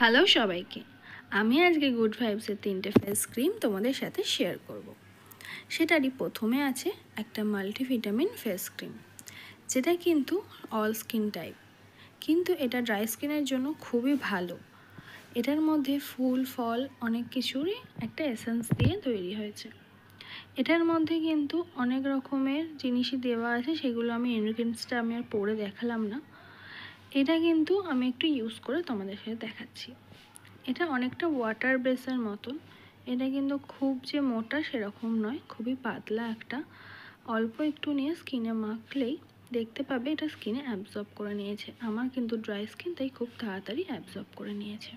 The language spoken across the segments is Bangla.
হ্যালো সবাইকে, আমি আজকে গুড ভাইবসের 3টে ফেস ক্রিম তোমাদের সাথে শেয়ার করব। সেটারই প্রথমে আছে একটা মাল্টিভিটামিন ফেস ক্রিম, যেটা কিন্তু অল স্কিন টাইপ, কিন্তু এটা ড্রাই স্কিনের জন্য খুবই ভালো। এটার মধ্যে ফুল ফল অনেক কিছুরই একটা এসেন্স দিয়ে তৈরি হয়েছে। এটার মধ্যে কিন্তু অনেক রকমের জিনিসই দেওয়া আছে, সেগুলো ইনগ্রিডিয়েন্টসটা আমি আর পড়ে দেখালাম না। এটা কিন্তু আমি একটু ইউজ করে তোমাদের সাথে দেখাচ্ছি। এটা অনেকটা ওয়াটার বেসের মতন। এটা কিন্তু খুব যে মোটা সেরকম নয়, খুবই পাতলা একটা। অল্প একটু নিয়ে স্কিনে মাখলেই দেখতে পাবে এটা স্কিনে অ্যাবজর্ব করে নিয়েছে। আমার কিন্তু ড্রাই স্কিন, তাই খুব তাড়াতাড়ি অ্যাবজর্ব করে নিয়েছে।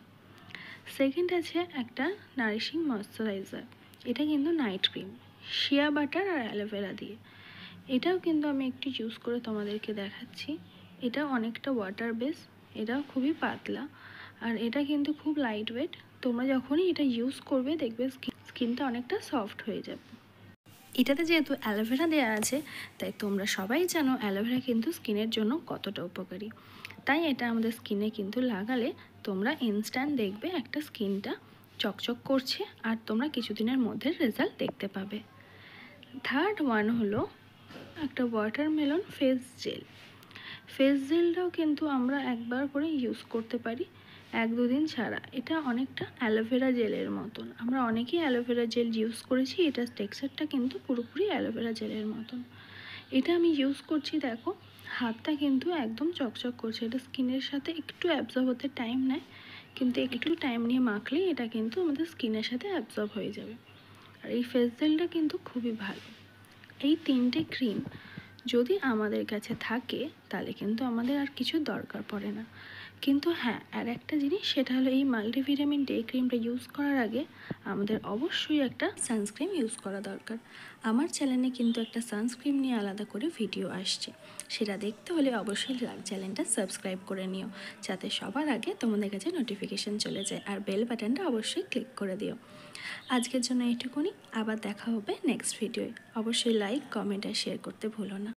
সেকেন্ড আছে একটা নারিশিং ময়শ্চারাইজার। এটা কিন্তু নাইট ক্রিম, শিয়া বাটার আর অ্যালোভেরা দিয়ে। এটাও কিন্তু আমি একটু ইউজ করে তোমাদেরকে দেখাচ্ছি। এটা অনেকটা ওয়াটার বেস, এটাও খুবই পাতলা, আর এটা কিন্তু খুব লাইট ওয়েট। তোমরা যখনই এটা ইউজ করবে দেখবে স্কিনটা অনেকটা সফট হয়ে যাবে। এটাতে যেহেতু অ্যালোভেরা দেওয়া আছে, তাই তোমরা সবাই জানো অ্যালোভেরা কিন্তু স্কিনের জন্য কতটা উপকারী। তাই এটা আমাদের স্কিনে কিন্তু লাগালে তোমরা ইনস্ট্যান্ট দেখবে একটা স্কিনটা চকচক করছে, আর তোমরা কিছুদিনের মধ্যে রেজাল্ট দেখতে পাবে। থার্ড ওয়ান হলো একটা ওয়াটারমেলন ফেস জেল। ফেস জেলটাও কিন্তু আমরা একবার করে ইউজ করতে পারি, 1-2 দিন ছাড়া। এটা অনেকটা অ্যালোভেরা জেলের মতন। আমরা অনেকেই অ্যালোভেরা জেল ইউজ করেছি, এটার টেক্সচারটা কিন্তু পুরোপুরি অ্যালোভেরা জেলের মতন। এটা আমি ইউজ করছি, দেখো হাতটা কিন্তু একদম চকচক করছে। এটা স্কিনের সাথে একটু অ্যাবজর্ব হতে টাইম নেয়, কিন্তু একটু টাইম নিয়ে মাখলেই এটা কিন্তু আমাদের স্কিনের সাথে অ্যাবজর্ব হয়ে যাবে। আর এই ফেস জেলটা কিন্তু খুবই ভালো। এই 3টে ক্রিম যদি আমাদের কাছে থাকে তাহলে কিন্তু আমাদের আর কিছু দরকার পড়ে না। কিন্তু হ্যাঁ, আর একটা জিনিস, সেটা হলো এই মাল্টিভিটামিন ডে ক্রিমটা ইউজ করার আগে আমাদের অবশ্যই একটা সানস্ক্রিন ইউজ করা দরকার। আমার চ্যানেলে কিন্তু একটা সানস্ক্রিন নিয়ে আলাদা করে ভিডিও আসছে, সেটা দেখতে হলে অবশ্যই চ্যানেলটা সাবস্ক্রাইব করে নিও, যাতে সবার আগে তোমাদের কাছে নোটিফিকেশান চলে যায়। আর বেল বাটনটা অবশ্যই ক্লিক করে দিও। আজকের জন্য এইটুকুনি, আবার দেখা হবে নেক্সট ভিডিওয়। অবশ্যই লাইক, কমেন্ট আর শেয়ার করতে ভুলো না।